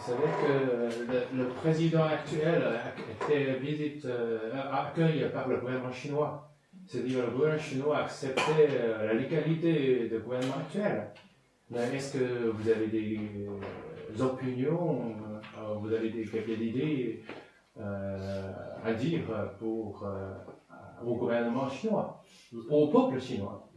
savez que le président actuel accueilli par le gouvernement chinois. C'est-à-dire le gouvernement chinois a accepté la légalité du gouvernement actuel. Mais est-ce que vous avez des opinions, vous avez quelques idées à dire au gouvernement chinois, au peuple chinois?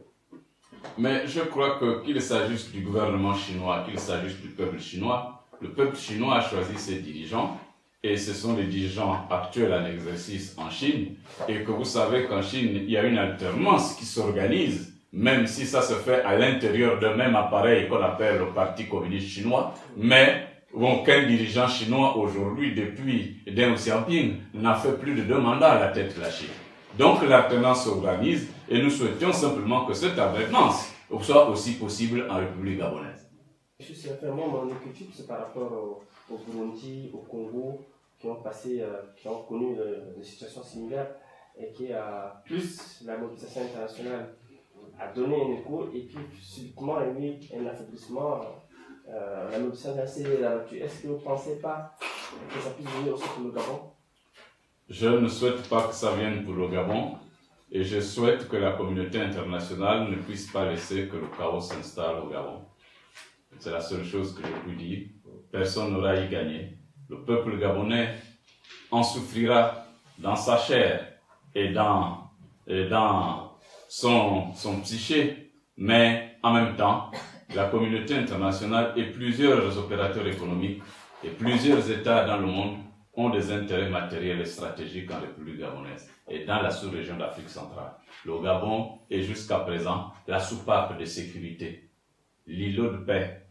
Mais je crois qu'il s'agisse du gouvernement chinois, qu'il s'agisse du peuple chinois, le peuple chinois a choisi ses dirigeants et ce sont les dirigeants actuels en exercice en Chine et que vous savez qu'en Chine, il y a une alternance qui s'organise, même si ça se fait à l'intérieur d'un même appareil qu'on appelle le Parti communiste chinois, mais aucun dirigeant chinois aujourd'hui, depuis Deng Xiaoping, n'a fait plus de 2 mandats à la tête de la Chine. Donc l'alternance s'organise et nous souhaitions simplement que cette alternance soit aussi possible en République gabonaise. Sincèrement, mon inquiétude, c'est par rapport au Burundi, au Congo, qui ont connu des situations similaires et qui a plus la mobilisation internationale a donné un écho et puis subitement il y a eu un affaiblissement. La mobilisation internationale est là-dessus. Est-ce que vous ne pensez pas que ça puisse venir aussi pour le Gabon? Je ne souhaite pas que ça vienne pour le Gabon et je souhaite que la communauté internationale ne puisse pas laisser que le chaos s'installe au Gabon. C'est la seule chose que je puis dire. Personne n'aura y gagné. Le peuple gabonais en souffrira dans sa chair et dans son psyché, mais en même temps, la communauté internationale et plusieurs opérateurs économiques et plusieurs États dans le monde ont des intérêts matériels et stratégiques en République gabonaise et dans la sous-région d'Afrique centrale. Le Gabon est jusqu'à présent la soupape de sécurité, l'îlot de paix,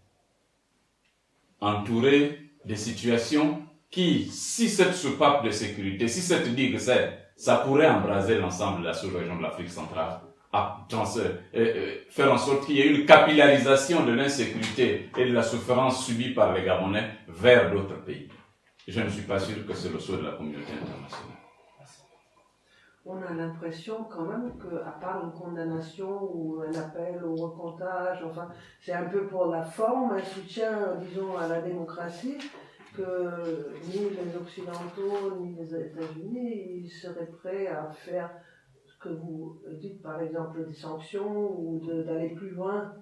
entouré des situations qui, si cette soupape de sécurité, si cette digue cède, ça pourrait embraser l'ensemble de la sous-région de l'Afrique centrale, faire en sorte qu'il y ait une capillarisation de l'insécurité et de la souffrance subie par les Gabonais vers d'autres pays. Je ne suis pas sûr que c'est le souhait de la communauté internationale. On a l'impression quand même qu'à part une condamnation ou un appel au recomptage, enfin, c'est un peu pour la forme, un soutien, disons, à la démocratie, que ni les Occidentaux ni les États-Unis ils seraient prêts à faire ce que vous dites, par exemple, des sanctions ou d'aller plus loin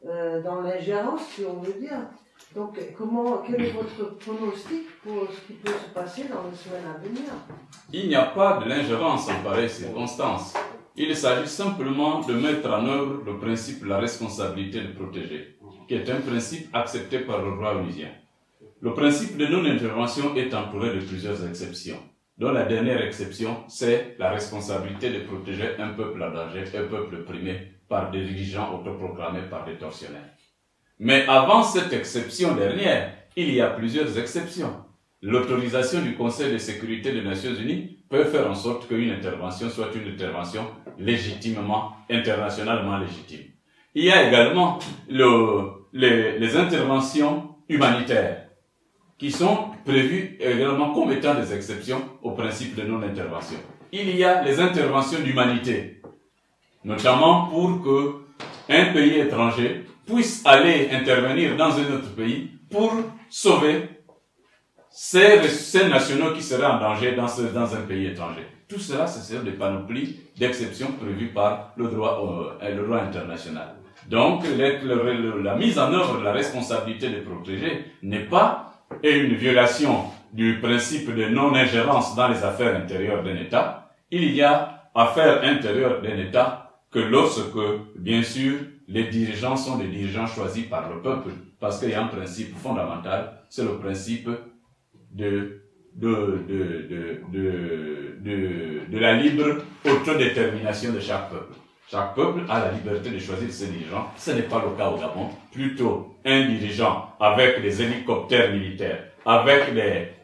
dans l'ingérence, si on veut dire. Donc, quel est votre pronostic pour ce qui peut se passer dans les semaines à venir? Il n'y a pas de l'ingérence en pareille circonstance. Il s'agit simplement de mettre en œuvre le principe de la responsabilité de protéger, qui est un principe accepté par le droit onusien. Le principe de non-intervention est entouré de plusieurs exceptions, dont la dernière exception, c'est la responsabilité de protéger un peuple en danger, un peuple opprimé par des dirigeants autoproclamés par des tortionnaires. Mais avant cette exception dernière, il y a plusieurs exceptions. L'autorisation du Conseil de sécurité des Nations Unies peut faire en sorte qu'une intervention soit une intervention légitimement, internationalement légitime. Il y a également les interventions humanitaires qui sont prévues également comme étant des exceptions au principe de non-intervention. Il y a les interventions d'humanité, notamment pour qu'un pays étranger puisse aller intervenir dans un autre pays pour sauver ces nationaux qui seraient en danger dans un pays étranger. Tout cela, c'est des panoplies d'exceptions prévues par le droit international. Donc, la mise en œuvre de la responsabilité de protéger n'est pas une violation du principe de non-ingérence dans les affaires intérieures d'un État. Il y a affaires intérieures d'un État que lorsque, bien sûr, les dirigeants sont des dirigeants choisis par le peuple, parce qu'il y a un principe fondamental, c'est le principe de la libre autodétermination de chaque peuple. Chaque peuple a la liberté de choisir ses dirigeants. Ce n'est pas le cas au Gabon. Plutôt, un dirigeant avec des hélicoptères militaires, avec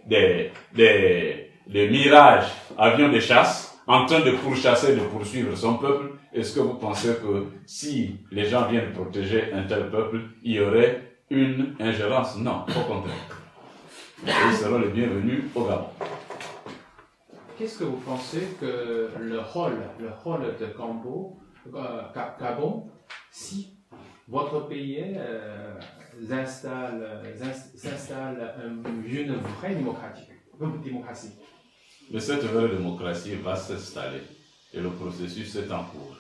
des mirages, avions de chasse, en train de pourchasser, de poursuivre son peuple. Est-ce que vous pensez que si les gens viennent protéger un tel peuple, il y aurait une ingérence? Non, au contraire. Ils seront les bienvenus au Gabon. Qu'est-ce que vous pensez que le rôle de Gabon, si votre pays s'installe une vraie démocratie. Mais cette vraie démocratie va s'installer et le processus est en cours.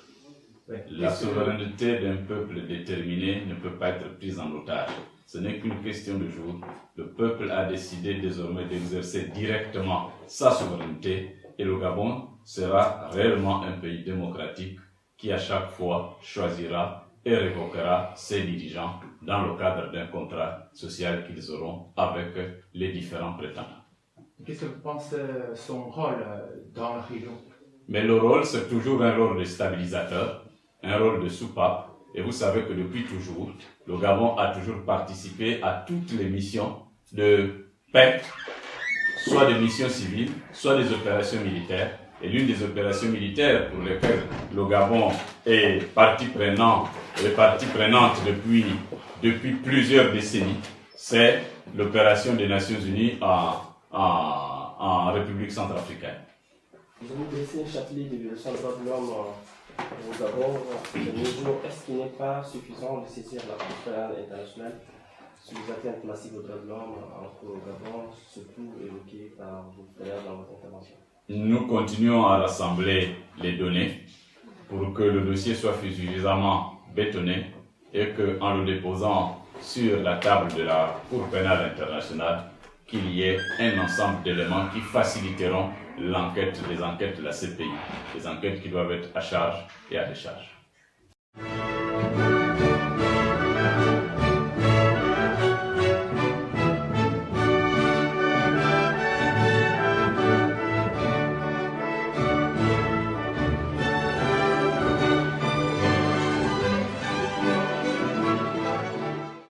Ouais. La souveraineté d'un peuple déterminé ne peut pas être prise en otage. Ce n'est qu'une question de jour. Le peuple a décidé désormais d'exercer directement sa souveraineté et le Gabon sera réellement un pays démocratique qui à chaque fois choisira et révoquera ses dirigeants dans le cadre d'un contrat social qu'ils auront avec les différents prétendants. Qu'est-ce que vous pensez de son rôle dans la région? Mais le rôle, c'est toujours un rôle de stabilisateur, un rôle de soupape. Et vous savez que depuis toujours, le Gabon a toujours participé à toutes les missions de paix, soit des missions civiles, soit des opérations militaires. Et l'une des opérations militaires pour lesquelles le Gabon est partie prenante depuis plusieurs décennies, c'est l'opération des Nations Unies en République centrafricaine. Vous avez dressé un chapelet de violation des droits de l'homme au Gabon. Est-ce qu'il n'est pas suffisant de saisir la Cour pénale internationale sur les atteintes massives aux droits de l'homme au Gabon, surtout évoquées par vous tout à l'heure dans votre intervention? Nous continuons à rassembler les données pour que le dossier soit suffisamment bétonné et qu'en le déposant sur la table de la Cour pénale internationale, qu'il y ait un ensemble d'éléments qui faciliteront les enquêtes de la CPI, les enquêtes qui doivent être à charge et à décharge.